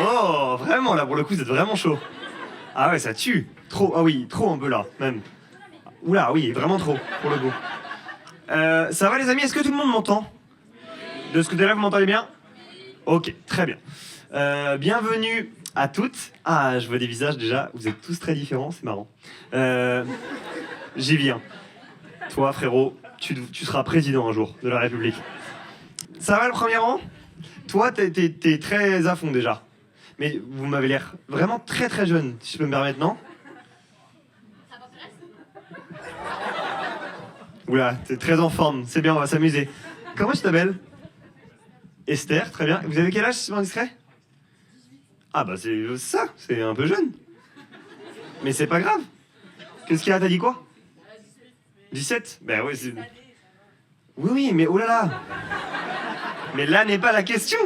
Oh, vraiment, là, pour le coup, c'est vraiment chaud. Ah ouais, ça tue. Trop, ah oui, trop un peu là, même. Oula, oui, vraiment trop, pour le coup. Ça va les amis, est-ce que tout le monde m'entend? De ce côté-là, vous m'entendez bien? Ok, très bien. Bienvenue à toutes. Ah, je vois des visages déjà, vous êtes tous très différents, c'est marrant. J'y viens. Toi, frérot, tu seras président un jour de la République. Ça va le premier rang? Toi, t'es très à fond déjà. Mais vous m'avez l'air vraiment très très jeune, si je peux me permettre, non? Oula, t'es très en forme, c'est bien, on va s'amuser. Comment tu t'appelles? Esther, très bien. Vous avez quel âge, si c'est pas indiscret? Ah bah c'est ça, c'est un peu jeune. Mais c'est pas grave. Qu'est-ce qu'il y a, t'as dit quoi? 17? Ben oui, c'est... Oui, oui, mais oh là là. Mais là n'est pas la question.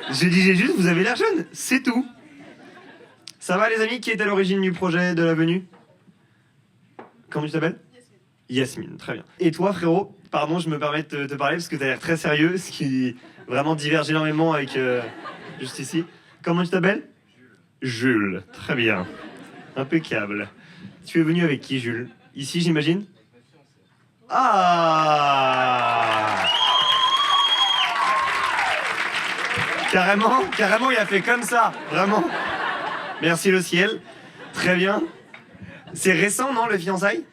Je disais juste, vous avez l'air jeune, c'est tout. Ça va les amis, qui est à l'origine du projet de la venue? Comment tu t'appelles? Yasmine, très bien. Et toi frérot, pardon, je me permets de te parler parce que t'as l'air très sérieux, ce qui vraiment diverge énormément avec juste ici. Comment tu t'appelles? Jules, très bien. Impeccable. Tu es venu avec qui Jules? Ici j'imagine? Ah! Carrément, carrément il a fait comme ça, vraiment. Merci le ciel, très bien. C'est récent non les fiançailles?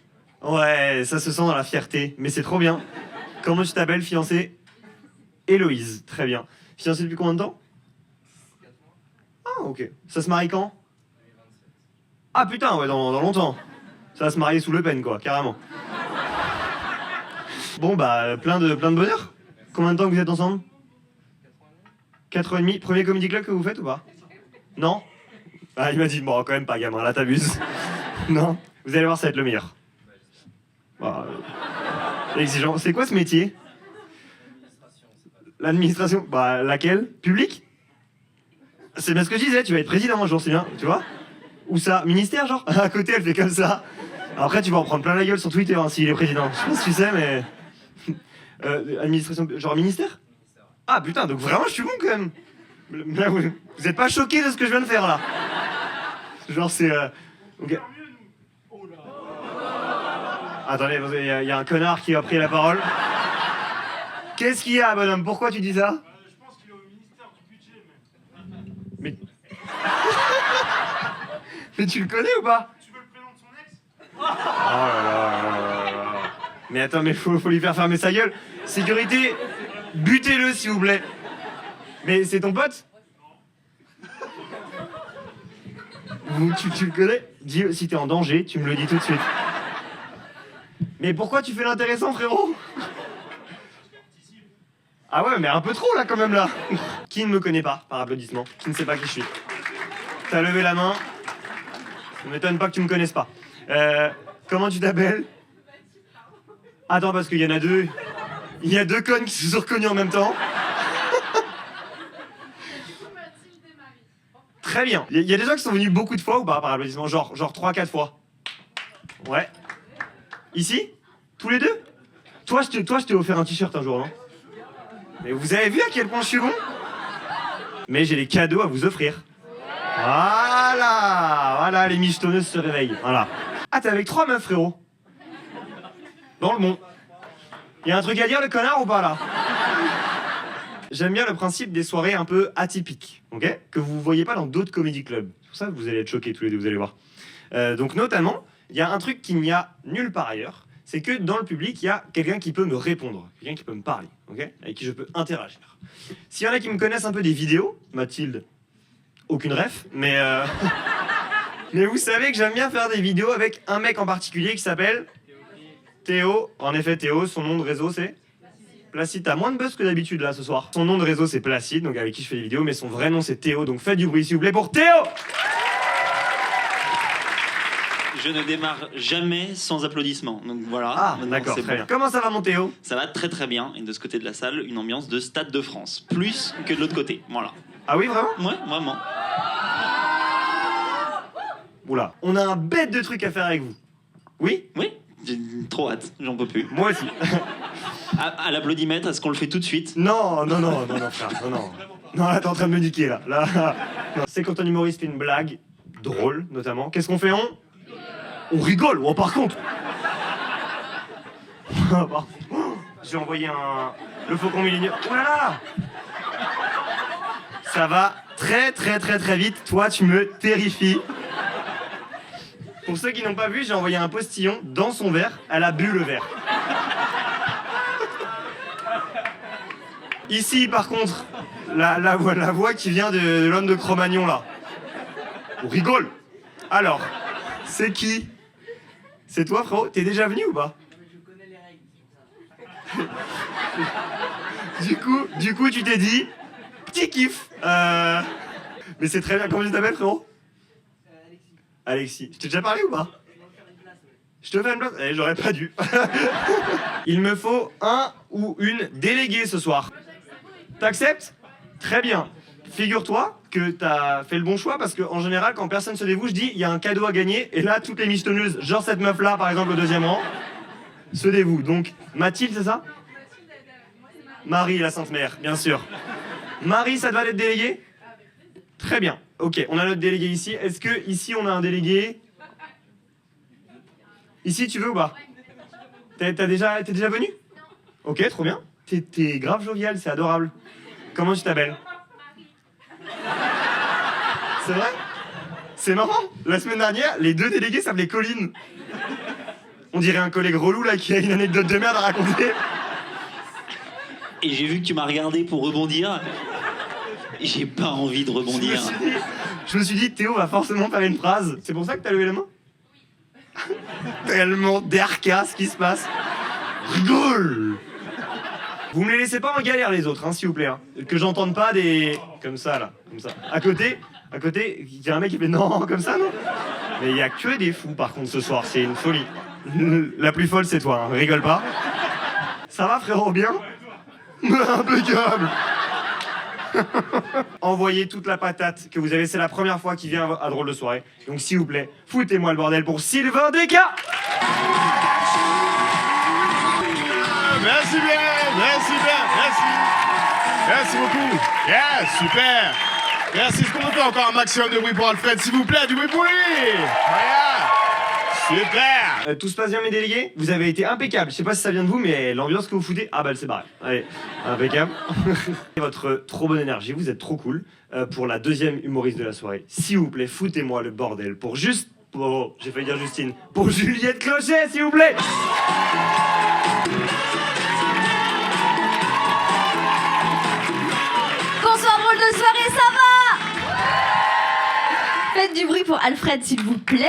Ouais, ça se sent dans la fierté, mais c'est trop bien. Comment tu t'appelles, fiancée? Héloïse, très bien. Fiancée depuis combien de temps? Ah, ok. Ça se marie quand? Ah putain, ouais, dans longtemps. Ça va se marier sous Le Pen, quoi, carrément. Bon, bah, plein de bonheur. Combien de temps que vous êtes ensemble? 4 ans et demi. Premier comedy club que vous faites ou pas? Non? Ah, il m'a dit, bon, quand même pas, gamin, là, t'abuses. Non? Vous allez voir, ça va être le meilleur. Bah, exigeant. C'est quoi ce métier? L'administration. Bah, laquelle? Public? C'est bien ce que je disais, tu vas être président un jour, c'est bien, tu vois? Où ça? Ministère, genre? À côté, elle fait comme ça. Après, tu vas en prendre plein la gueule sur Twitter, hein, s'il est président. Je sais pas si tu sais, mais... administration... Genre ministère? Ah, putain, donc vraiment, je suis bon, quand même. Là, vous êtes pas choqués de ce que je viens de faire, là? Genre, c'est... Okay. Attendez, il y a un connard qui a pris la parole. Qu'est-ce qu'il y a, bonhomme? Pourquoi tu dis ça? Je pense qu'il est au ministère du budget, Mais... Mais tu le connais ou pas? Tu veux le prénom de son ex? Oh là là. Mais attends, mais faut lui faire fermer sa gueule. Sécurité, butez-le s'il vous plaît. Mais c'est ton pote? Tu le connais? Dis, si t'es en danger, tu me le dis tout de suite. Mais pourquoi tu fais l'intéressant, frérot? Ah ouais, mais un peu trop là quand même là. Qui ne me connaît pas, par applaudissement? Qui ne sait pas qui je suis? T'as levé la main. Ça m'étonne pas que tu me connaisses pas. Comment tu t'appelles? Attends, parce qu'il y en a deux. Il y a deux connes qui se sont reconnus en même temps. Très bien. Il y a des gens qui sont venus beaucoup de fois ou pas, par applaudissement? Genre 3-4 fois. Ouais. Ici? Tous les deux? Toi, je t'ai offert un t-shirt un jour, non? Mais vous avez vu à quel point je suis bon? Mais j'ai des cadeaux à vous offrir. Voilà, les michetonneuses se réveillent. Voilà. Ah, t'es avec 3 meufs, frérot. Dans le monde. Y a un truc à dire, le connard, ou pas, là? J'aime bien le principe des soirées un peu atypiques, ok? Que vous voyez pas dans d'autres comédie clubs. C'est pour ça que vous allez être choqués tous les deux, vous allez voir. Donc, notamment, il y a un truc qu'il n'y a nulle part ailleurs. C'est que dans le public, il y a quelqu'un qui peut me répondre, quelqu'un qui peut me parler, ok? Avec qui je peux interagir. S'il y en a qui me connaissent un peu des vidéos, Mathilde, aucune ref, mais mais vous savez que j'aime bien faire des vidéos avec un mec en particulier qui s'appelle Théo. En effet, Théo, son nom de réseau c'est Placide. T'as moins de buzz que d'habitude là ce soir. Son nom de réseau c'est Placide, donc avec qui je fais des vidéos, mais son vrai nom c'est Théo, donc faites du bruit s'il vous plaît pour Théo. Je ne démarre jamais sans applaudissements. Donc voilà. Ah, d'accord, très bon. bien. Comment ça va, mon Théo? Ça va très très bien. Et de ce côté de la salle, une ambiance de Stade de France. Plus que de l'autre côté. Voilà. Ah oui, vraiment? Ouais, vraiment. Oula, on a un bête de trucs à faire avec vous. Oui? Oui, j'ai trop hâte. J'en peux plus. Moi aussi. À l'applaudimètre, est-ce qu'on le fait tout de suite? Non, frère, non. Non, là, t'es en train de me niquer, là. Non, c'est quand un humoriste fait une blague, drôle notamment. Qu'est-ce qu'on fait? On rigole. Oh, par contre. J'ai envoyé le faucon millionnaire. Oh là là. Ça va très très très très vite. Toi, tu me terrifies. Pour ceux qui n'ont pas vu, j'ai envoyé un postillon dans son verre. Elle a bu le verre. Ici, par contre, la voix qui vient de l'homme de Cro-Magnon, là. On rigole. Alors, c'est qui? C'est toi, frérot? T'es déjà venu ou pas? Je connais les règles, c'est ça. Du coup, tu t'es dit, petit kiff. Mais c'est très bien. Comment tu t'appelles, frérot? Alexis. Je t'ai déjà parlé ou pas? Je te fais une place? Eh, j'aurais pas dû. Il me faut un ou une déléguée ce soir. T'acceptes? Très bien. Figure-toi que t'as fait le bon choix parce qu'en général, quand personne se dévoue, je dis il y a un cadeau à gagner et là, toutes les michetonneuses, genre cette meuf-là, par exemple, au deuxième rang, se dévouent. Donc, Mathilde, c'est ça? Marie, la Sainte Mère, bien sûr. Marie, ça te va d'être déléguée? Très bien. Ok, on a notre délégué ici. Est-ce que ici on a un délégué? Ici, tu veux ou pas? T'es déjà venu? Ok, trop bien. T'es grave jovial, c'est adorable. Comment tu t'appelles? C'est vrai? C'est marrant. La semaine dernière, les deux délégués s'appelaient Colline. On dirait un collègue relou là qui a une anecdote de merde à raconter. Et j'ai vu que tu m'as regardé pour rebondir. J'ai pas envie de rebondir. Je me suis dit, Théo va forcément faire une phrase. C'est pour ça que t'as levé la main? Tellement d'RK ce qui se passe. Rigole! Vous me les laissez pas en galère les autres, hein, s'il vous plaît. Hein. Que j'entende pas des... Comme ça, là. Comme ça. À côté, il y a un mec qui fait non, comme ça, non? Mais il y a que des fous, par contre, ce soir. C'est une folie. La plus folle, c'est toi, hein. Rigole pas. Ça va, frérot, bien? Impeccable! Envoyez toute la patate que vous avez, c'est la première fois qu'il vient à Drôle de Soirée. Donc s'il vous plaît, foutez-moi le bordel pour Sylvain Descas. Merci bien, merci bien, merci. Merci beaucoup. Yeah, super. Merci, est-ce qu'on peut faire encore un maximum de bruit pour Alfred, s'il vous plaît, du bruit pour lui. Regarde. Super. Tout se passe bien mes délégués? Vous avez été impeccable. Je sais pas si ça vient de vous, mais l'ambiance que vous foutez... Ah bah elle s'est barrée. Allez, impeccable. Votre trop bonne énergie, vous êtes trop cool. Pour la deuxième humoriste de la soirée, s'il vous plaît, foutez-moi le bordel pour juste... Oh, j'ai failli dire Justine. Pour Juliette Clochet, s'il vous plaît. Bonsoir, Drôle de Soirée, ça va? Faites du bruit pour Alfred, s'il vous plaît.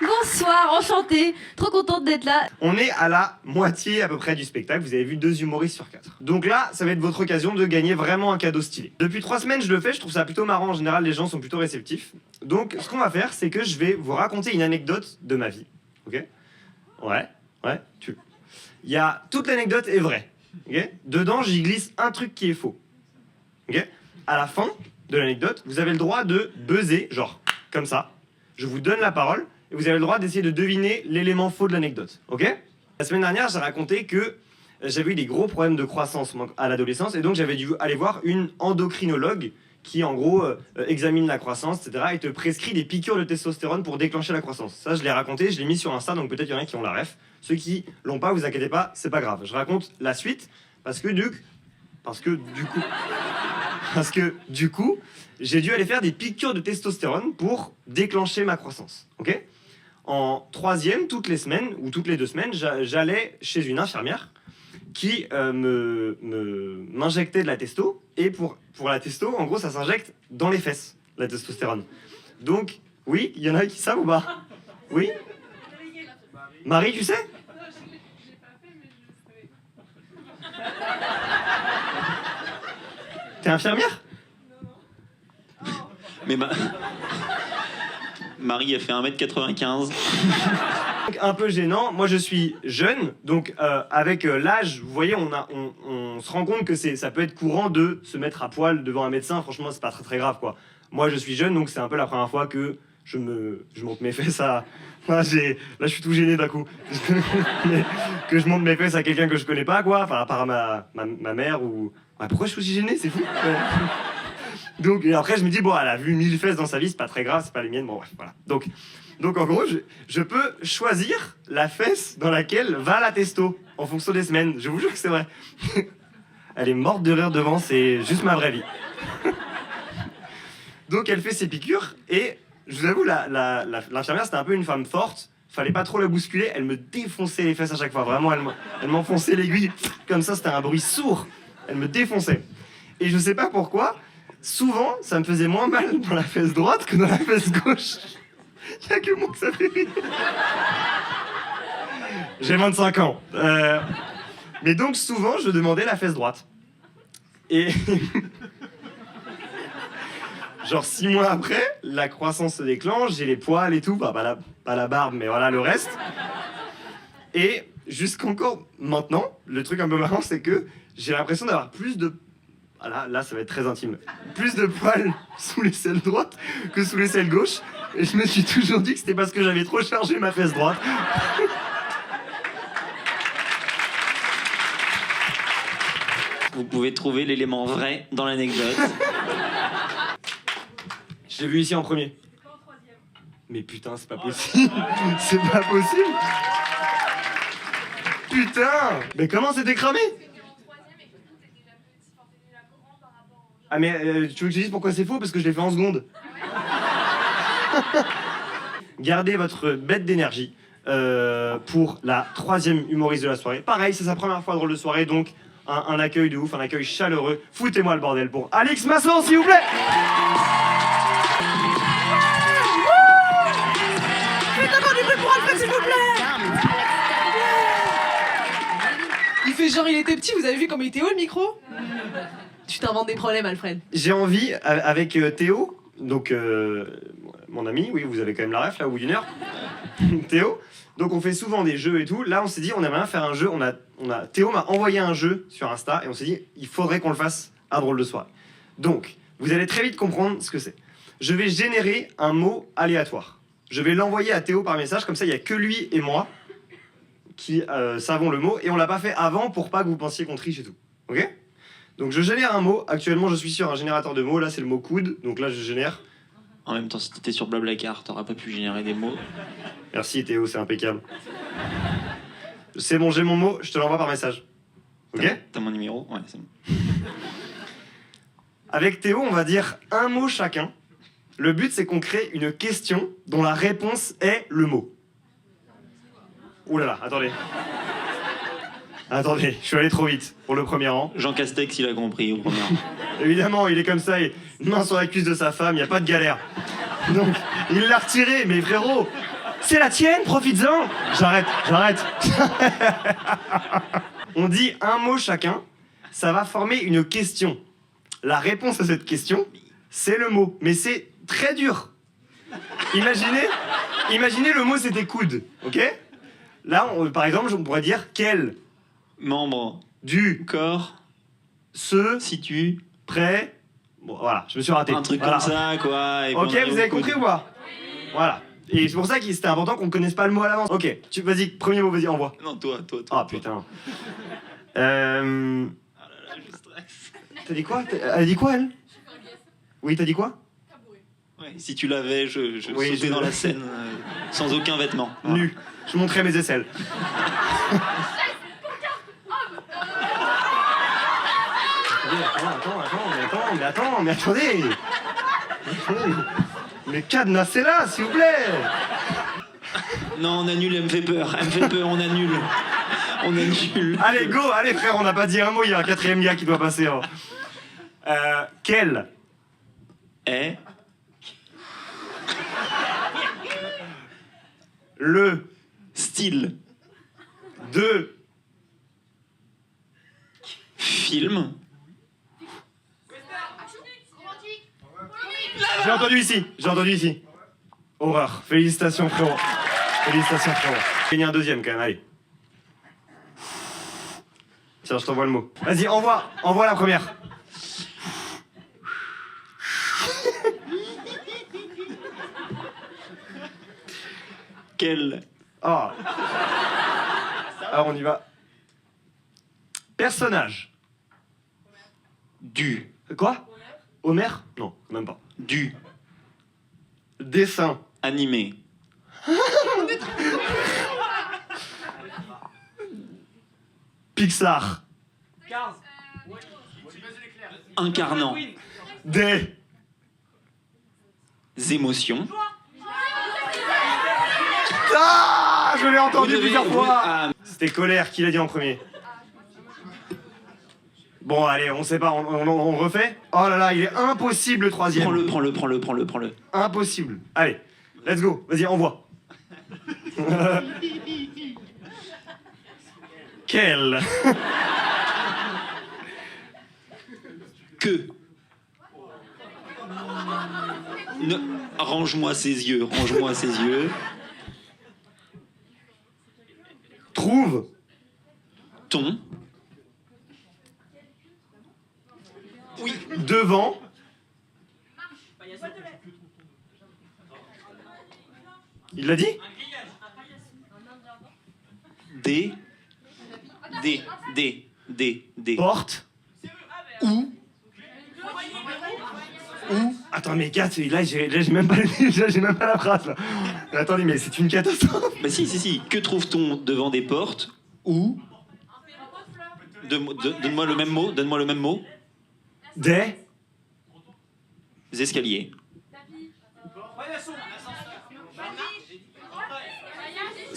Bonsoir, enchantée, trop contente d'être là. On est à la moitié à peu près du spectacle, vous avez vu 2 humoristes sur 4. Donc là, ça va être votre occasion de gagner vraiment un cadeau stylé. Depuis 3 semaines, je le fais, je trouve ça plutôt marrant, en général les gens sont plutôt réceptifs. Donc ce qu'on va faire, c'est que je vais vous raconter une anecdote de ma vie. Ok? Ouais, toute l'anecdote est vraie. Ok? Dedans, j'y glisse un truc qui est faux. Ok? À la fin de l'anecdote, vous avez le droit de buzzer, genre comme ça. Je vous donne la parole. Et vous avez le droit d'essayer de deviner l'élément faux de l'anecdote, ok? La semaine dernière, j'ai raconté que j'avais eu des gros problèmes de croissance à l'adolescence et donc j'avais dû aller voir une endocrinologue qui, en gros, examine la croissance, etc. et te prescrit des piqûres de testostérone pour déclencher la croissance. Ça, je l'ai raconté, je l'ai mis sur Insta, donc peut-être il y en a qui ont la ref. Ceux qui l'ont pas, vous inquiétez pas, c'est pas grave. Je raconte la suite parce que du coup, j'ai dû aller faire des piqûres de testostérone pour déclencher ma croissance, ok? En 3e, toutes les semaines, ou toutes les 2 semaines, j'allais chez une infirmière qui m'injectait de la testo. Et pour la testo, en gros, ça s'injecte dans les fesses, la testostérone. Donc, oui, il y en a qui savent ou pas? Oui? Marie, tu sais? T'es infirmière? Mais Marie a fait 1m95. Un peu gênant, moi je suis jeune, donc avec l'âge, vous voyez, on se rend compte que ça peut être courant de se mettre à poil devant un médecin, franchement c'est pas très très grave quoi. Moi je suis jeune, donc c'est un peu la première fois que je monte mes fesses à... Là je suis tout gêné d'un coup. Que je monte mes fesses à quelqu'un que je connais pas quoi, enfin à part ma mère ou... Ah, pourquoi je suis aussi gêné? C'est fou. Ouais. Donc, et après, je me dis, bon, elle a vu 1000 fesses dans sa vie, c'est pas très grave, c'est pas les miennes, bon, bref, voilà. Donc en gros, je peux choisir la fesse dans laquelle va la testo, en fonction des semaines. Je vous jure que c'est vrai. Elle est morte de rire devant, c'est juste ma vraie vie. Donc elle fait ses piqûres, et je vous avoue, l'infirmière, c'était un peu une femme forte. Fallait pas trop la bousculer, elle me défonçait les fesses à chaque fois. Vraiment, elle m'enfonçait l'aiguille, comme ça, c'était un bruit sourd. Elle me défonçait. Et je sais pas pourquoi, souvent, ça me faisait moins mal dans la fesse droite que dans la fesse gauche. Il y a que moi que ça fait rire. J'ai 25 ans. Mais donc, souvent, je demandais la fesse droite. Et... genre 6 mois après, la croissance se déclenche, j'ai les poils et tout, bah, pas la barbe, mais voilà le reste. Et jusqu'encore maintenant, le truc un peu marrant, c'est que j'ai l'impression d'avoir plus de... Ah là, ça va être très intime. Plus de poils sous l'aisselle droite que sous l'aisselle gauche. Et je me suis toujours dit que c'était parce que j'avais trop chargé ma fesse droite. Vous pouvez trouver l'élément vrai dans l'anecdote. Je l'ai vu ici en premier. Mais putain, c'est pas possible. C'est pas possible. Putain. Mais comment c'était cramé? Ah mais tu veux que je dise pourquoi c'est faux? Parce que je l'ai fait en seconde. Gardez votre bête d'énergie pour la 3e humoriste de la soirée. Pareil, c'est sa première fois drôle de soirée, donc un accueil de ouf, un accueil chaleureux. Foutez-moi le bordel pour Alix Masson, s'il vous plaît. Faites encore du bruit pour Alfred, s'il vous plaît. Il fait genre il était petit, vous avez vu comme il était haut le micro? Tu t'inventes des problèmes, Alfred. J'ai envie, avec Théo, donc mon ami, oui, vous avez quand même la ref là, au bout d'une heure. Théo, donc on fait souvent des jeux et tout. Là, on s'est dit, on aimerait bien faire un jeu. Théo m'a envoyé un jeu sur Insta et on s'est dit, il faudrait qu'on le fasse à drôle de soirée. Donc, vous allez très vite comprendre ce que c'est. Je vais générer un mot aléatoire. Je vais l'envoyer à Théo par message, comme ça, il n'y a que lui et moi qui savons le mot et on l'a pas fait avant pour pas que vous pensiez qu'on triche et tout. Ok? Donc je génère un mot. Actuellement, je suis sur un générateur de mots. Là, c'est le mot coude. Donc là, je génère. En même temps, si t'étais sur Blablacar, t'aurais pas pu générer des mots. Merci Théo, c'est impeccable. C'est bon, j'ai mon mot. Je te l'envoie par message. Ok? T'as mon numéro? Ouais, c'est bon. Avec Théo, on va dire un mot chacun. Le but, c'est qu'on crée une question dont la réponse est le mot. Ouh là là, attendez. Attendez, je suis allé trop vite pour le premier rang. Jean Castex, il a compris au premier rang. Évidemment, il est comme ça, une main sur la cuisse de sa femme, il n'y a pas de galère. Donc, il l'a retiré, mais frérot, c'est la tienne, profites-en. J'arrête. On dit un mot chacun, ça va former une question. La réponse à cette question, c'est le mot, mais c'est très dur. Imaginez le mot c'était coude, ok? Là, par exemple, on pourrait dire quel Membre du corps se situe près. Bon, voilà, je me suis raté. un truc Voilà. comme ça, quoi. Et Ok, puis on vous avez arrive au compris coude. ou pas? Voilà. Et c'est pour ça que c'était important qu'on ne connaisse pas le mot à l'avance. Ok, vas-y, premier mot, vas-y, envoie. Non, toi. Ah putain. Ah là là, je stresse. T'as dit quoi? Elle a dit quoi, elle? Oui, t'as dit quoi? Ouais, si tu l'avais, je Oui, sautais je- dans la scène sans aucun vêtement. Voilà. Nu. Je montrais mes aisselles. Attends, mais attendez. Mais cadenassez-la, s'il vous plaît. Non, on annule, elle me fait peur. On annule. On annule. Allez, go, allez frère, on n'a pas dit un mot, il y a un 4e gars qui doit passer. Hein. Quel est le style de film J'ai entendu ici. Horreur. Félicitations frérot. J'ai gagné un 2e quand même, allez. Tiens, je t'envoie le mot. Vas-y, envoie la première. quel Oh. Alors on y va. Personnage. Du. Quoi? Homer? Non, même pas. Du. Dessin. Animé. Pixar. Cars. Incarnant. Des. Émotions. Ah, je l'ai entendu plusieurs fois. Ah, C'était colère, qui l'a dit en premier? Bon, allez, on sait pas, on refait? Oh là là, il est impossible le troisième. prends-le. Impossible. Allez, let's go, vas-y, envoie. Quel? Que. Range-moi ses yeux. Trouve. Ton. Oui. Devant. Il l'a dit? Des. Porte. Où. Attends, mais gars, là j'ai même pas la phrase là. Mais attendez, mais c'est une catastrophe. Bah si. Que trouve-t-on devant des portes? Où. Donne-moi le même mot. Des. Escaliers.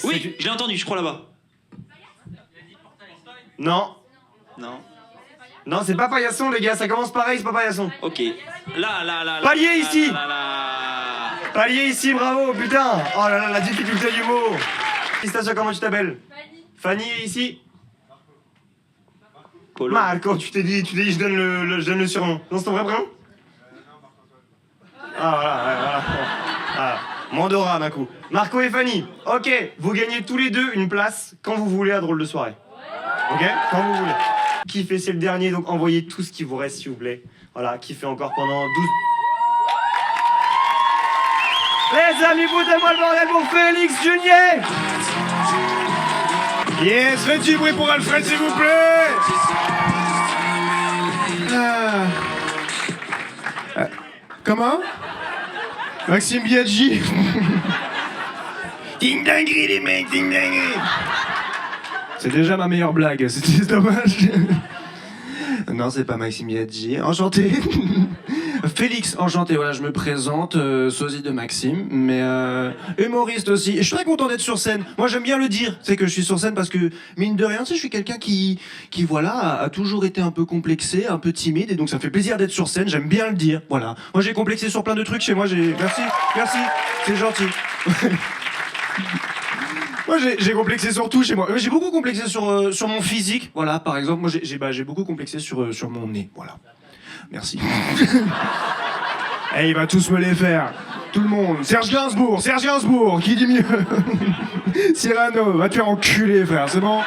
Oui, je l'ai entendu, je crois là-bas. Non. Non. Non, c'est pas paillasson, les gars, ça commence pareil, c'est pas paillasson. Ok. Là. Palier ici. Là. Palier ici, bravo, putain. Oh là là, la difficulté du mot. Félicitations, comment tu t'appelles? Fanny est ici. Polo. Marco, tu t'es dit, je donne le surnom. Non, c'est ton vrai prénom? Ah voilà, ouais, voilà. Ah, Mandora d'un coup. Marco et Fanny, ok, vous gagnez tous les deux une place quand vous voulez à Drôle de Soirée. Ok? Quand vous voulez. Kiffez, c'est le dernier, donc envoyez tout ce qui vous reste, s'il vous plaît. Voilà, kiffez encore pendant 12... Les amis, foutez-moi le bordel pour Félix Junier! Yes, faites du bruit pour Alfred, s'il vous plaît. Comment? Maxime Biaggi. Ding dinguerie les mecs, ding dinguerie. C'est déjà ma meilleure blague, c'est dommage. Non, c'est pas Maxime Biaggi. Enchanté. Félix, enchanté, voilà, je me présente, sosie de Maxime, mais humoriste aussi. Et je suis très content d'être sur scène. Moi, j'aime bien le dire, c'est que je suis sur scène parce que, mine de rien, tu sais, je suis quelqu'un qui voilà, a toujours été un peu complexé, un peu timide, et donc ça me fait plaisir d'être sur scène, j'aime bien le dire, voilà. Moi, j'ai complexé sur plein de trucs chez moi, merci, c'est gentil. Moi, j'ai complexé sur tout chez moi. J'ai beaucoup complexé sur mon physique, voilà, par exemple. Moi, j'ai beaucoup complexé sur mon nez, voilà. Merci. Et il va tous me les faire. Tout le monde. Serge Gainsbourg, qui dit mieux? Cyrano, va te faire enculer, frère, c'est bon?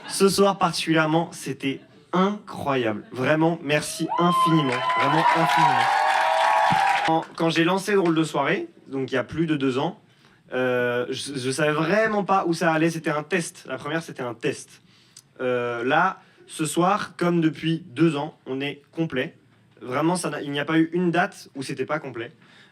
Ce soir particulièrement, c'était incroyable. Vraiment, merci infiniment. Vraiment infiniment. Quand j'ai lancé Drôle de Soirée, donc il y a plus de 2 ans, je savais vraiment pas où ça allait. C'était un test. La première, c'était un test. Là, ce soir, comme depuis 2 ans, on est complet. Vraiment, il n'y a pas eu une date où c'était pas complet.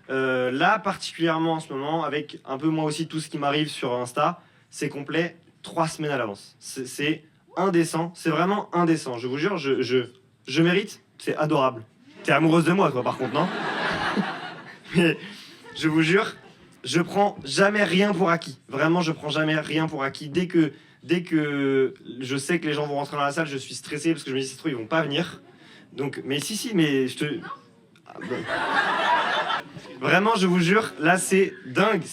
Là, particulièrement en ce moment, avec un peu moi aussi tout ce qui m'arrive sur Insta, c'est complet 3 semaines à l'avance. C'est indécent, c'est vraiment indécent. Je vous jure, je mérite, c'est adorable. T'es amoureuse de moi, toi, par contre, non? Mais je vous jure, je prends jamais rien pour acquis. Vraiment, je prends jamais rien pour acquis. Dès que je sais que les gens vont rentrer dans la salle, je suis stressé parce que je me dis, c'est trop, ils vont pas venir. Donc, mais si, mais je te... Ah, bon. Vraiment, je vous jure, là, c'est dingue.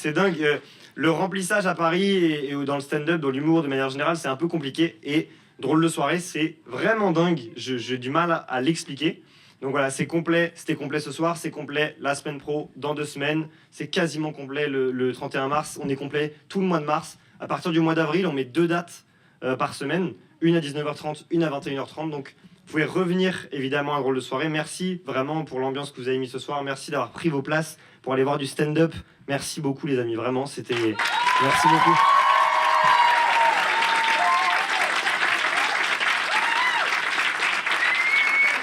Le remplissage à Paris et dans le stand-up, dans l'humour de manière générale, c'est un peu compliqué. Et Drôle de Soirée, c'est vraiment dingue. J'ai du mal à l'expliquer. Donc voilà, c'est complet. C'était complet ce soir, c'est complet la semaine pro dans 2 semaines. C'est quasiment complet le 31 mars. On est complet tout le mois de mars. À partir du mois d'avril, on met 2 dates par semaine. Une à 19h30, une à 21h30. Donc, vous pouvez revenir évidemment à Drôle de Soirée. Merci vraiment pour l'ambiance que vous avez mis ce soir. Merci d'avoir pris vos places pour aller voir du stand-up. Merci beaucoup les amis, vraiment, c'était... Merci beaucoup.